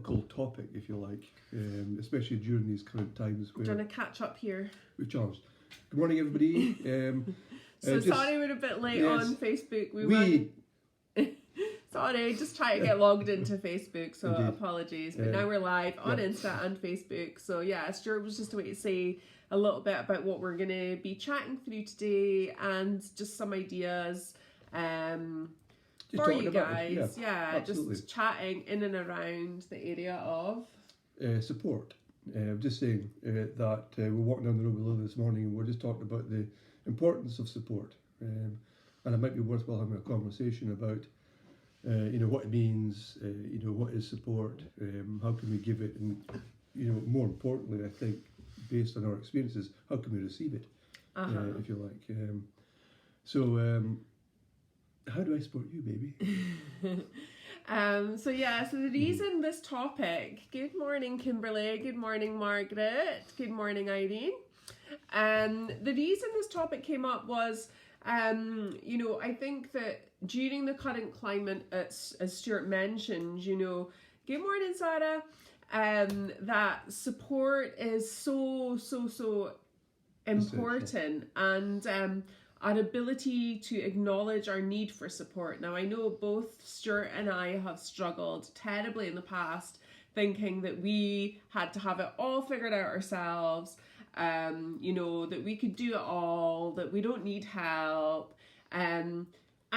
topical topic, if you like, especially during these current times where... Do you want to catch up here? We've challenged. Good morning, everybody. Sorry we're a bit late on Facebook. Sorry, just trying to get logged into Facebook, so Indeed. Apologies. But now we're live on Insta and Facebook. So yeah, Stuart was just a way to say a little bit about what we're going to be chatting through today and just some ideas for you guys. Yeah, just chatting in and around the area of... support. Just saying that we're walking down the road with Lily this morning and we're just talking about the importance of support. And it might be worthwhile having a conversation about what it means, what is support, how can we give it, and more importantly, I think, based on our experiences, how can we receive it, if you like. So how do I support you, baby? So the reason this topic, good morning Kimberly, good morning Margaret, good morning Irene. The reason this topic came up was, I think that during the current climate, as Stuart mentioned, good morning Sarah, that support is so important, and our ability to acknowledge our need for support. Now, I know both Stuart and I have struggled terribly in the past, thinking that we had to have it all figured out ourselves, that we could do it all, that we don't need help. And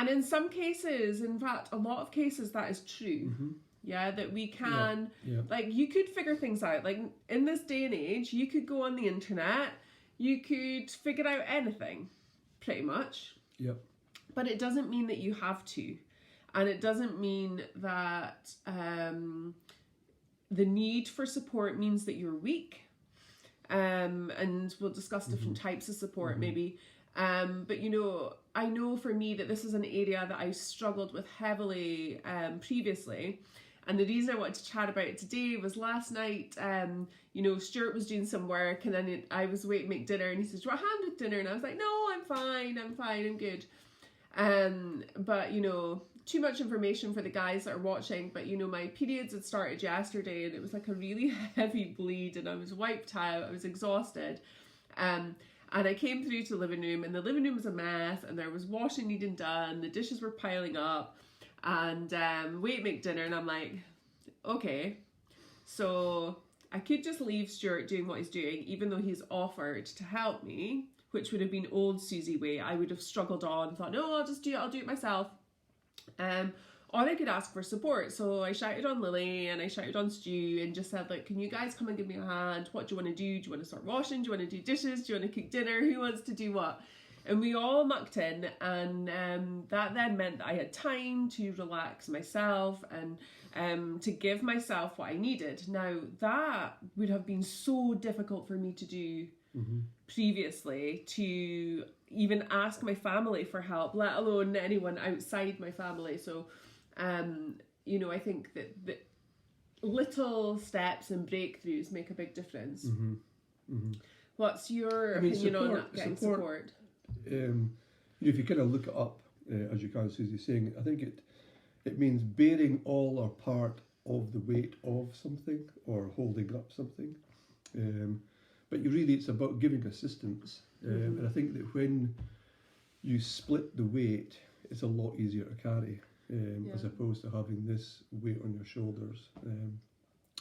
in some cases, in fact, a lot of cases, that is true. Mm-hmm. Yeah, that we can, like, you could figure things out. Like, in this day and age, you could go on the internet, you could figure out anything, pretty much. Yep. But it doesn't mean that you have to. And it doesn't mean that the need for support means that you're weak. And we'll discuss different types of support maybe. But I know for me that this is an area that I struggled with heavily previously. And the reason I wanted to chat about it today was last night, Stuart was doing some work and then I was waiting to make dinner and he says, "Do you want a hand with dinner?" And I was like, "No, I'm fine, I'm good." But too much information for the guys that are watching, but my periods had started yesterday and it was like a really heavy bleed and I was wiped out, I was exhausted. And I came through to the living room and the living room was a mess and there was washing needing done, the dishes were piling up, and wait, make dinner, and I'm like, okay, so I could just leave Stuart doing what he's doing, even though he's offered to help me, which would have been old Susie way. I would have struggled on and thought, no, I'll do it myself. Or I could ask for support. So I shouted on Lily and I shouted on Stu and just said, like, can you guys come and give me a hand? What do you want to do? Do you want to start washing? Do you want to do dishes? Do you want to cook dinner? Who wants to do what? And we all mucked in, and that then meant that I had time to relax myself and to give myself what I needed. Now, that would have been so difficult for me to do previously, to even ask my family for help, let alone anyone outside my family. So, I think that little steps and breakthroughs make a big difference. Mm-hmm. Mm-hmm. What's your opinion on that, getting support? If you kind of look it up, as you can, Susie, saying, I think it means bearing all or part of the weight of something or holding up something. But it's about giving assistance. And I think that when you split the weight, it's a lot easier to carry, as opposed to having this weight on your shoulders.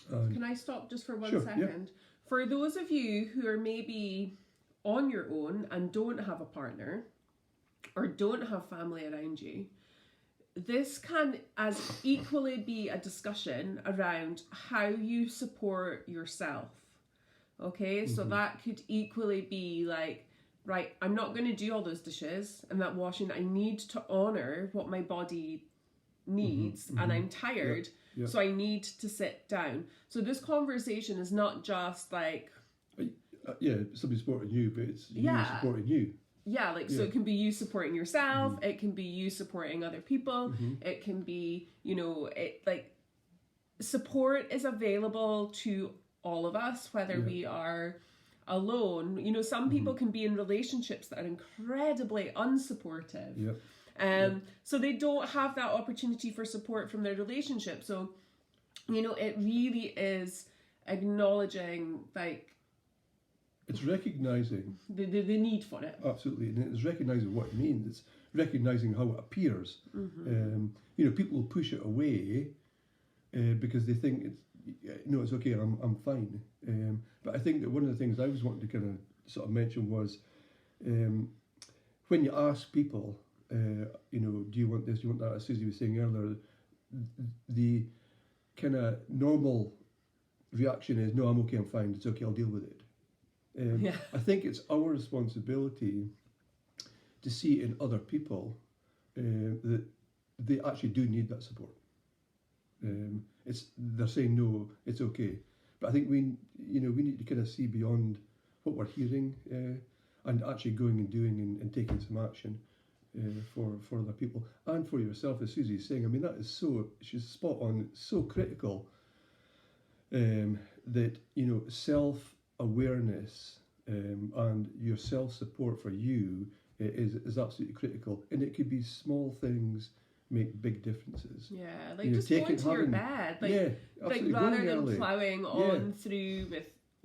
Can I stop just for 1 second? Yeah. For those of you who are maybe on your own and don't have a partner or don't have family around you, this can as equally be a discussion around how you support yourself. Okay, so that could equally be like, right, I'm not going to do all those dishes and that washing. I need to honour what my body needs, and I'm tired, so I need to sit down. So this conversation is not just like... somebody supporting you, but it's you supporting you. Yeah, so it can be you supporting yourself, it can be you supporting other people, it can be, support is available to all of us, whether we are alone. Some people can be in relationships that are incredibly unsupportive. So they don't have that opportunity for support from their relationship. So you know, it really is acknowledging like It's recognising the need for it. absolutely, and it's recognising what it means. It's recognising how it appears. You know, people will push it away because they think it's okay. I'm fine. But I think that one of the things I was wanting to kind of sort of mention was when you ask people, you know, do you want this? Do you want that? As Susie was saying earlier, the kind of normal reaction is, no, I'm okay. I'm fine. It's okay. I'll deal with it. I think it's our responsibility to see in other people that they actually do need that support. They're saying no, it's okay, but I think we need to kind of see beyond what we're hearing and actually going and doing and taking some action for other people and for yourself, as Susie's saying. I mean, that is she's spot on. It's so critical that, you know, self-awareness and your self-support for you is absolutely critical, and it could be small things make big differences. Yeah, like, you know, just going to your bed, like rather than early. ploughing on through with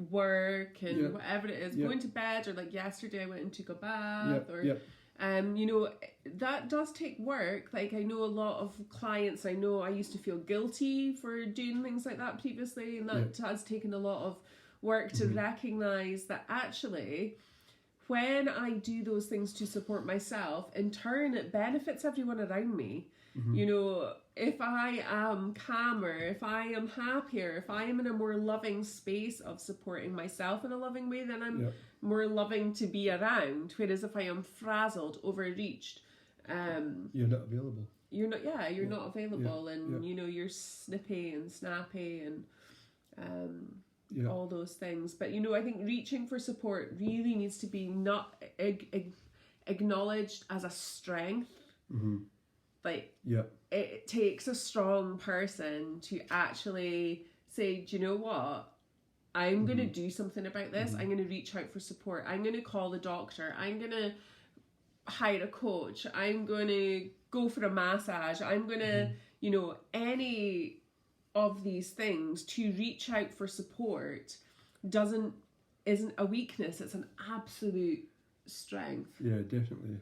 work and whatever it is, going to bed, or like yesterday I went and took a bath, or you know, that does take work. Like, I know a lot of clients, I know I used to feel guilty for doing things like that previously, and that has taken a lot of work to recognise that actually when I do those things to support myself, in turn it benefits everyone around me. You know, if I am calmer, if I am happier, if I am in a more loving space of supporting myself in a loving way, then I'm more loving to be around. Whereas if I am frazzled, overreached, you're not available. You're not available, and you know, you're snippy and snappy and all those things. But, you know, I think reaching for support really needs to be not acknowledged as a strength. Like, it takes a strong person to actually say, do you know what? I'm going to do something about this. I'm going to reach out for support. I'm going to call the doctor. I'm going to hire a coach. I'm going to go for a massage. I'm going to, you know, any of these things. To reach out for support isn't a weakness. It's an absolute strength. Yeah, definitely.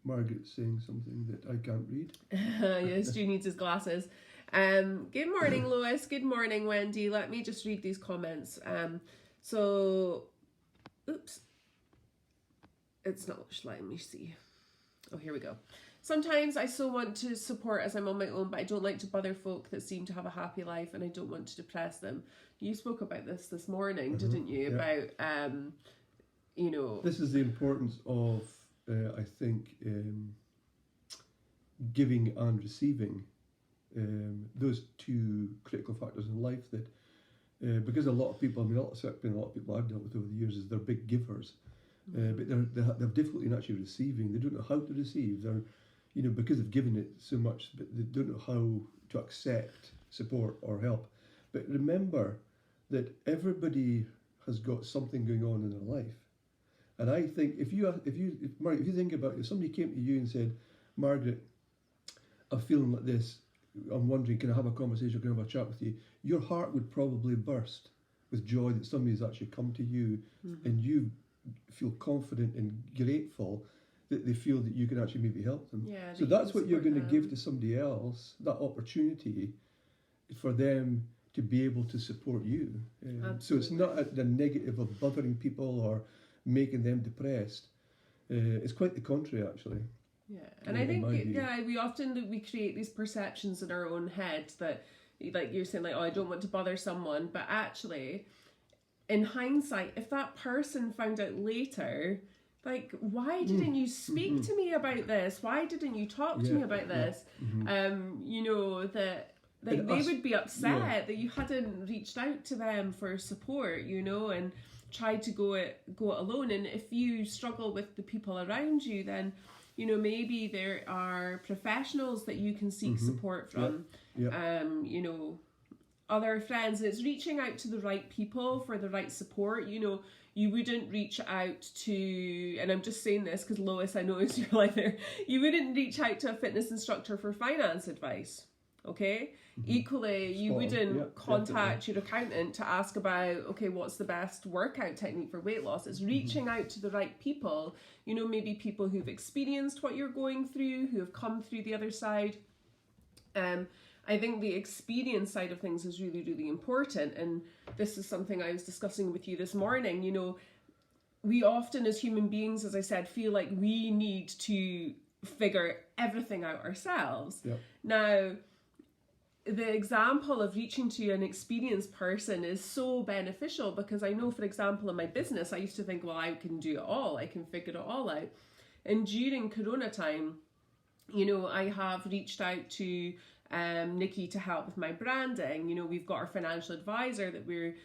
Margaret's saying something that I can't read. Yes, Stu needs his glasses. Good morning, Lois. Good morning, Wendy. Let me just read these comments. Oops. It's not letting me see. Oh, here we go. Sometimes I so want to support as I'm on my own, but I don't like to bother folk that seem to have a happy life, and I don't want to depress them. You spoke about this morning, didn't you? About, you know... This is the importance of, I think, giving and receiving. Those two critical factors in life that, because a lot of people, I mean, a lot of people I've dealt with over the years is they're big givers, but they're difficulty in actually receiving. They don't know how to receive. They're, you know, because they've given it so much, but they don't know how to accept support or help. But remember that everybody has got something going on in their life, and I think if you think about it, if somebody came to you and said, Margaret, I'm feeling like this, I'm wondering, can I have a conversation, can I have a chat with you? Your heart would probably burst with joy that somebody's actually come to you, and you feel confident and grateful that they feel that you can actually maybe help them. Yeah, so that's what you're going to give to somebody else, that opportunity for them to be able to support you. So it's not the negative of bothering people or making them depressed. It's quite the contrary, actually. Yeah, and I think we create these perceptions in our own head that, like you're saying, like, oh, I don't want to bother someone, but actually, in hindsight, if that person found out later, like, why didn't you speak to me about this? Why didn't you talk to me about this? You know, that they would be upset that you hadn't reached out to them for support, you know, and tried to go it alone. And if you struggle with the people around you, then, you know, maybe there are professionals that you can seek support from, you know, other friends. And it's reaching out to the right people for the right support. You know, you wouldn't reach out to, and I'm just saying this because Lois, I noticed you're like there, you wouldn't reach out to a fitness instructor for finance advice. Okay. Equally, you wouldn't contact your accountant to ask about, okay, what's the best workout technique for weight loss? It's reaching out to the right people, you know, maybe people who've experienced what you're going through, who have come through the other side. I think the experience side of things is really, really important. And this is something I was discussing with you this morning. You know, we often as human beings, as I said, feel like we need to figure everything out ourselves. Yep. Now, the example of reaching to an experienced person is so beneficial, because I know, for example, in my business, I used to think, well, I can do it all. I can figure it all out. And during Corona time, you know, I have reached out to Nikki to help with my branding. You know, we've got our financial advisor that we're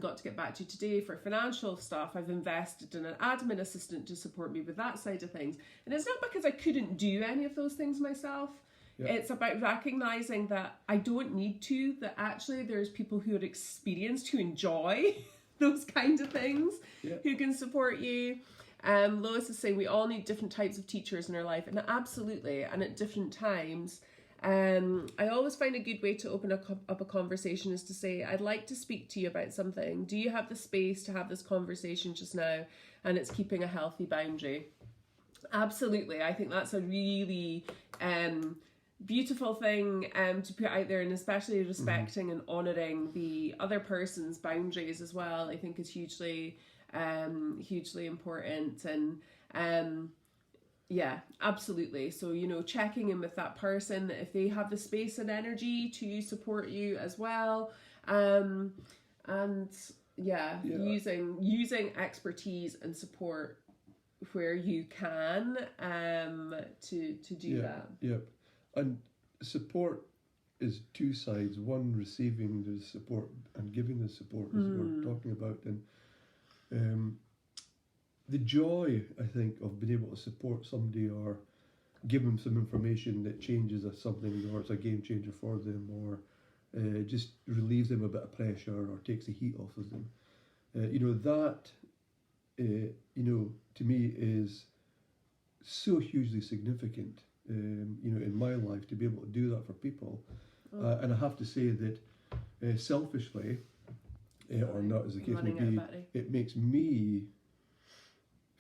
got to get back to today for financial stuff. I've invested in an admin assistant to support me with that side of things. And it's not because I couldn't do any of those things myself. Yeah. It's about recognizing that I don't need to, that actually there's people who are experienced, who enjoy those kind of things, who can support you. Lois is saying we all need different types of teachers in our life, and absolutely, and at different times. I always find a good way to open up a conversation is to say, I'd like to speak to you about something. Do you have the space to have this conversation just now? And it's keeping a healthy boundary. Absolutely. I think that's a really beautiful thing to put out there, and especially respecting and honouring the other person's boundaries as well, I think is hugely important. And yeah, absolutely. So, you know, checking in with that person, if they have the space and energy to support you as well. And using expertise and support where you can to do that. Yeah. And support is two sides. One, receiving the support and giving the support, as we're talking about. And the joy, I think, of being able to support somebody or give them some information that changes something, or it's a game changer for them, or just relieves them a bit of pressure or takes the heat off of them. That to me is so hugely significant. In my life, to be able to do that for people. And I have to say that selfishly, or not as the case may be, it makes me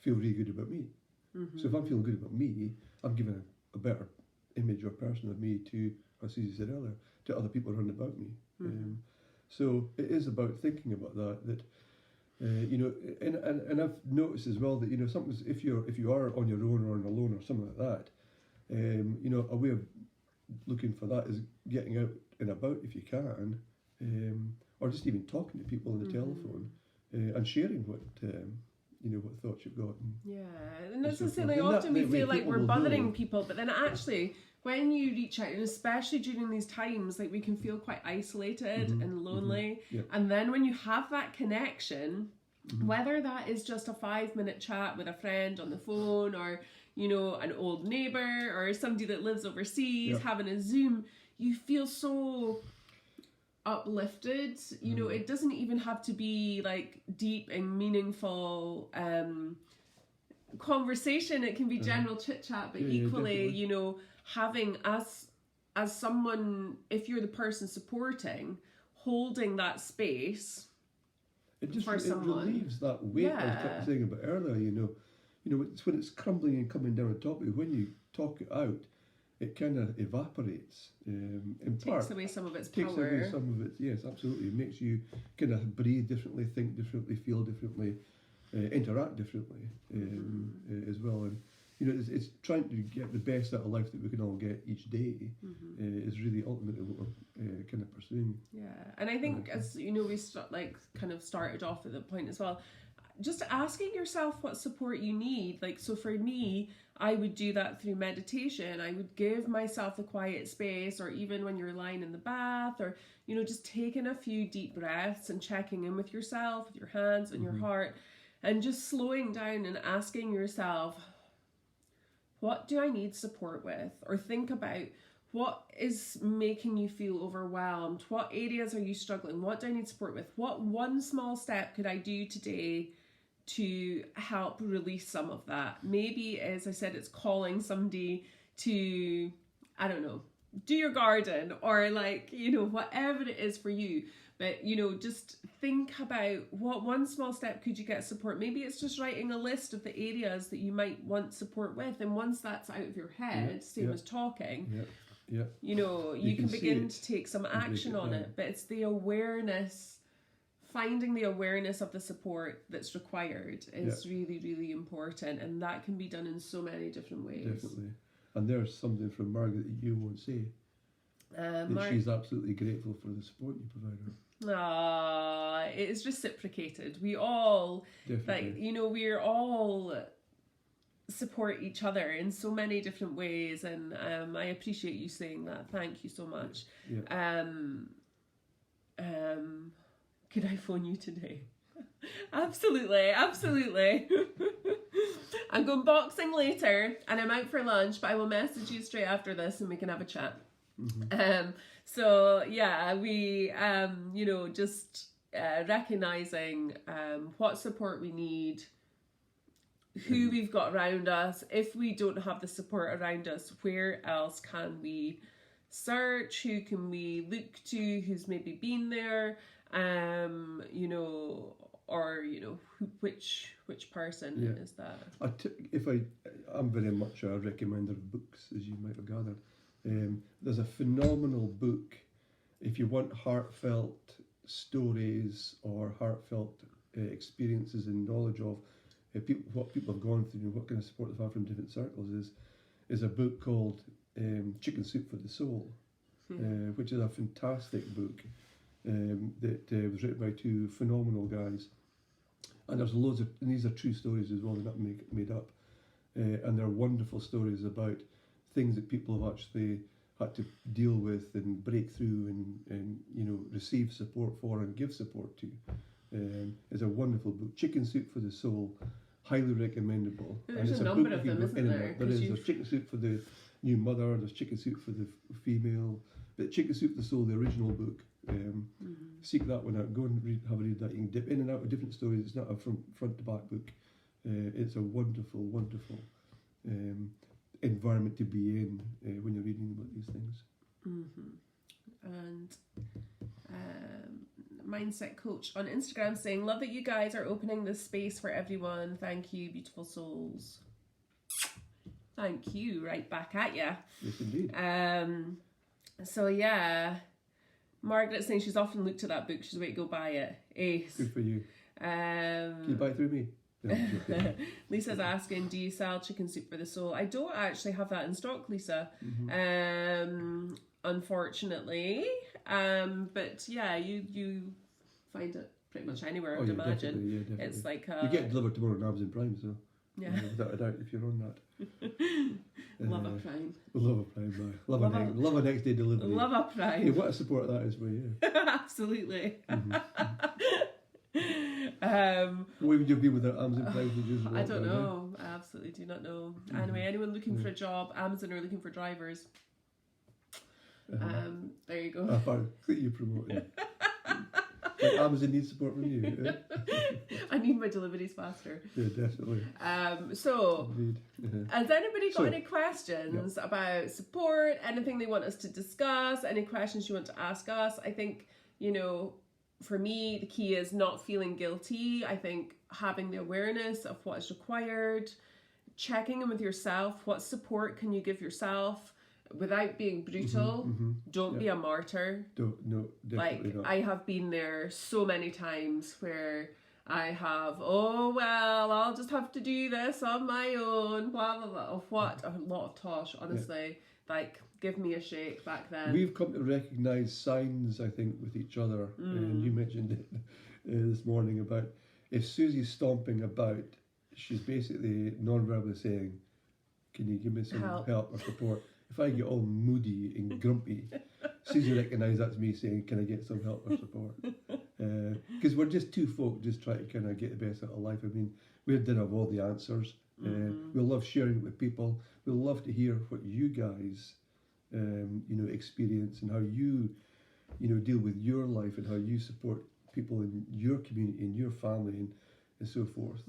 feel really good about me. So if I'm feeling good about me, I'm giving a better image or person of me to, as Susi said earlier, to other people around about me. So it is about thinking about that and I've noticed as well that, sometimes if you are on your own or on alone or something like that, a way of looking for that is getting out and about if you can, or just even talking to people on the telephone and sharing what thoughts you've got. And that's the thing. Often we feel like we're bothering people, but then actually, when you reach out, and especially during these times, like we can feel quite isolated and lonely. And then when you have that connection, whether that is just a 5-minute chat with a friend on the phone, or an old neighbour, or somebody that lives overseas, having a Zoom, you feel so uplifted. It doesn't even have to be like deep and meaningful conversation. It can be general chit chat, but equally, having as someone, if you're the person supporting, holding that space for someone. It relieves that weight I was saying about earlier. It's when it's crumbling and coming down on top of you. When you talk it out, it kind of evaporates. Takes away some of its power. Takes away some of it. Yes, absolutely. It makes you kind of breathe differently, think differently, feel differently, interact differently as well. And it's trying to get the best out of life that we can all get each day is really ultimately what we're kind of pursuing. Yeah, and I think as we started off at the point as well. Just asking yourself what support you need. So for me, I would do that through meditation. I would give myself a quiet space, or even when you're lying in the bath, or, just taking a few deep breaths and checking in with yourself, with your hands and your heart, and just slowing down and asking yourself, what do I need support with? Or think about, what is making you feel overwhelmed? What areas are you struggling? What do I need support with? What one small step could I do today to help release some of that? Maybe, as I said, it's calling somebody to, I don't know, do your garden, or like, you know, whatever it is for you. But, you know, just think about what one small step could you get support. Maybe it's just writing a list of the areas that you might want support with. And once that's out of your head, same as talking, you know, you can begin to take some action on it. But it's the awareness, finding the awareness of the support that's required is really, really important. And that can be done in so many different ways. Definitely. And there's something from Margaret that you won't say. She's absolutely grateful for the support you provide her. It is reciprocated. We all, like, you know, we're all support each other in so many different ways, and I appreciate you saying that. Thank you so much. Could I phone you today? Absolutely. I'm going boxing later and I'm out for lunch, but I will message you straight after this and we can have a chat. So yeah, we you know, just recognizing what support we need, who we've got around us. If we don't have the support around us, where else can we search? Who can we look to? Who's maybe been there? You know, or you know, which person is that? I'm very much a recommender of books, as you might have gathered. There's a phenomenal book if you want heartfelt stories or heartfelt experiences and knowledge of what people have gone through and what kind of support they've had from different circles. Is a book called Chicken Soup for the Soul, which is a fantastic book that was written by two phenomenal guys. And there's loads of, and these are true stories as well, they're not made up. And they're wonderful stories about things that people have actually had to deal with and break through and you know, receive support for and give support to. It's a wonderful book, Chicken Soup for the Soul, highly recommendable. There's a number of them, isn't there? There's Chicken Soup for the new mother, there's Chicken Soup for the female, but Chicken Soup for the Soul, the original book, seek that one out, go and have a read that. You can dip in and out of different stories. It's not a front to back book. It's a wonderful environment to be in when you're reading about these things. And Mindset Coach on Instagram saying, love that you guys are opening this space for everyone. Thank you, beautiful souls. Thank you, right back at ya. Yes, indeed. So yeah, Margaret's saying she's often looked at that book. She's waiting to go buy it. Ace. Good for you. Can you buy it through me? No, Lisa's asking, do you sell Chicken Soup for the Soul? I don't actually have that in stock, Lisa. Unfortunately. But yeah, you find it pretty much anywhere, I would imagine. Definitely. It's like you get delivered tomorrow on Amazon Prime, so without a doubt, if you're on that. Love a Prime. Love a Prime, love a next day delivery. Love a Prime. Yeah, what a support that is for you. Absolutely. Where would you be without Amazon Prime? I don't know. I absolutely do not know. Anyway, anyone looking for a job, Amazon are looking for drivers. There you go. You promote it. Like Amazon needs support from you. I need my deliveries faster. Yeah, definitely. So, has anybody got any questions about support? Anything they want us to discuss? Any questions you want to ask us? I think, you know, for me, the key is not feeling guilty. I think having the awareness of what is required, checking in with yourself. What support can you give yourself without being brutal? Don't be a martyr. No, definitely like, not. I have been there so many times where I have, I'll just have to do this on my own, blah, blah, blah. What a lot of tosh, honestly. Like, give me a shake back then. We've come to recognise signs, I think, with each other. And you mentioned it this morning about if Susie's stomping about, she's basically non-verbally saying, can you give me some help or support? If I get all moody and grumpy, Susie recognises that's me saying, can I get some help or support? Because we're just two folk just trying to kind of get the best out of life. I mean, we didn't have all the answers. We love sharing it with people. We love to hear what you guys, experience and how you, deal with your life and how you support people in your community, in your family, and so forth.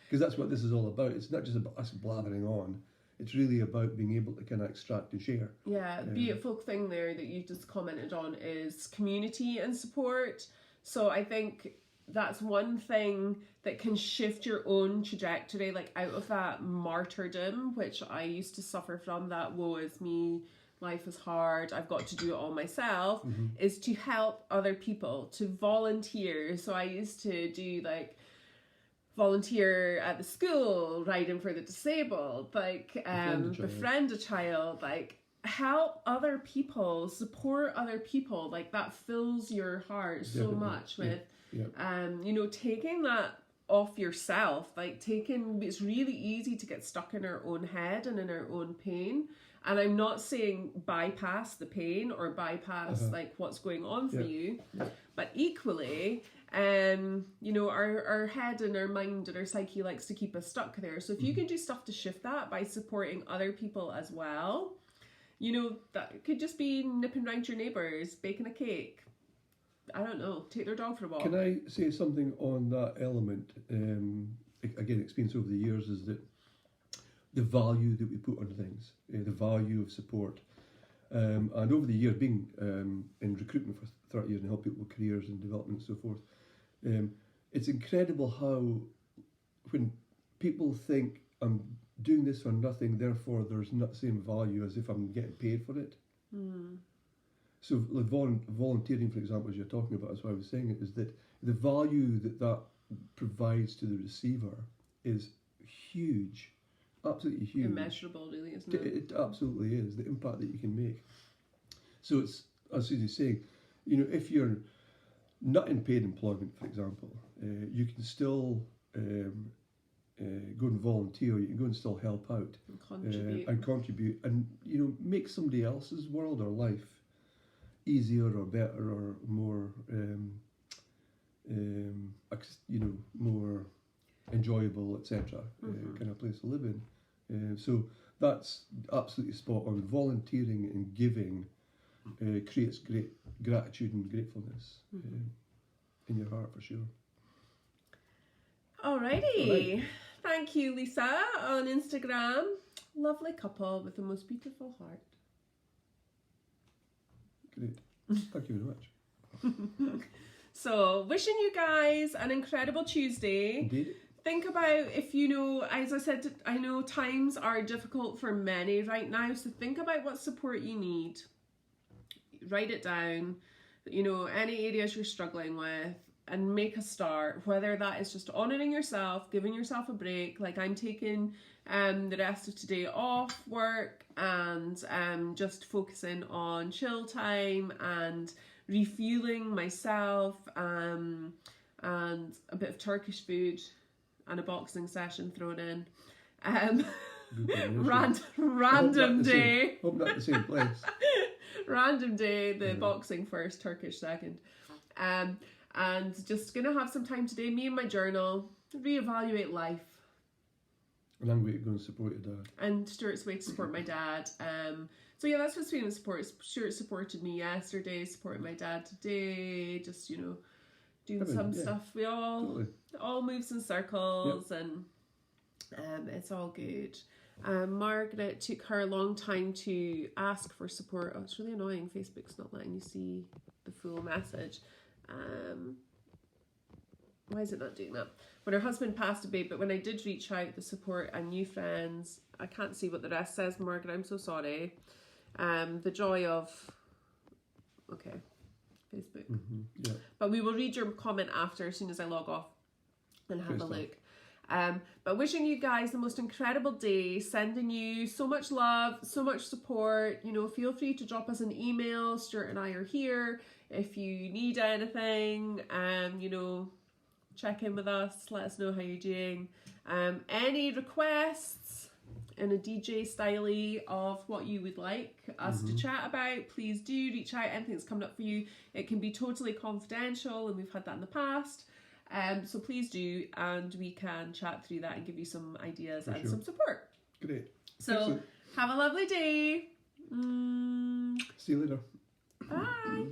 Because that's what this is all about. It's not just about us blathering on. It's really about being able to kind of extract and share. Yeah, beautiful thing there that you just commented on is community and support. So I think that's one thing that can shift your own trajectory, like out of that martyrdom, which I used to suffer from, that woe is me, life is hard, I've got to do it all myself, is to help other people, to volunteer. So I used to do like volunteer at the school, riding for the disabled, like befriend a child, like help other people, support other people. Like that fills your heart so much with you know, taking that off yourself, like it's really easy to get stuck in our own head and in our own pain. And I'm not saying bypass the pain or bypass like what's going on for you, but equally you know, our head and our mind and our psyche likes to keep us stuck there. So if you can do stuff to shift that by supporting other people as well, you know, that could just be nipping around your neighbours, baking a cake, I don't know, take their dog for a walk. Can I say something on that element? Again, experience over the years is that the value that we put on things, the value of support. And over the years, being in recruitment for 30 years and help people with careers and development and so forth, it's incredible how when people think I'm doing this for nothing, therefore there's not the same value as if I'm getting paid for it. So like volunteering, for example, as you're talking about, as I was saying, is that the value that provides to the receiver is huge, absolutely huge. Immeasurable, really, isn't it? It absolutely is, the impact that you can make. So it's, as Susi's saying, you know, if you're not in paid employment, for example, you can still go and volunteer, you can go and still help out and contribute and, you know, make somebody else's world or life easier or better or more, you know, more enjoyable, etc. Kind of place to live in. So that's absolutely spot on. Volunteering and giving creates great gratitude and gratefulness in your heart, for sure. Alrighty. Thank you, Lisa, on Instagram. Lovely couple with the most beautiful heart. Great. Thank you very much. So, wishing you guys an incredible Tuesday. Indeed. Think about, if you know, as I said, I know times are difficult for many right now, so think about what support you need. Write it down, you know, any areas you're struggling with, and make a start, whether that is just honouring yourself, giving yourself a break, like I'm taking the rest of today off work and just focusing on chill time and refueling myself, and a bit of Turkish food and a boxing session thrown in. Random day. Hope not the same place. Random day, the boxing first, Turkish second. And just going to have some time today, me and my journal, reevaluate life. And I'm going to go and support your dad. And Stuart's way to support my dad. So yeah, that's what's feeling support. Stuart supported me yesterday, supported my dad today, just, you know, doing some stuff. We all moves in circles, and it's all good. Margaret took her a long time to ask for support. Oh, it's really annoying. Facebook's not letting you see the full message. Why is it not doing that? When her husband passed away, but when I did reach out, the support and new friends, I can't see what the rest says, Margaret, I'm so sorry. The joy of, okay, Facebook. But we will read your comment after, as soon as I log off and have a look. But wishing you guys the most incredible day, sending you so much love, so much support. You know, feel free to drop us an email. Stuart and I are here if you need anything. You know, check in with us, let us know how you're doing. Any requests in a DJ style of what you would like us to chat about, please do reach out. Anything that's coming up for you, it can be totally confidential, and we've had that in the past. So please do, and we can chat through that and give you some ideas and some support. Great. So excellent. Have a lovely day. See you later. Bye.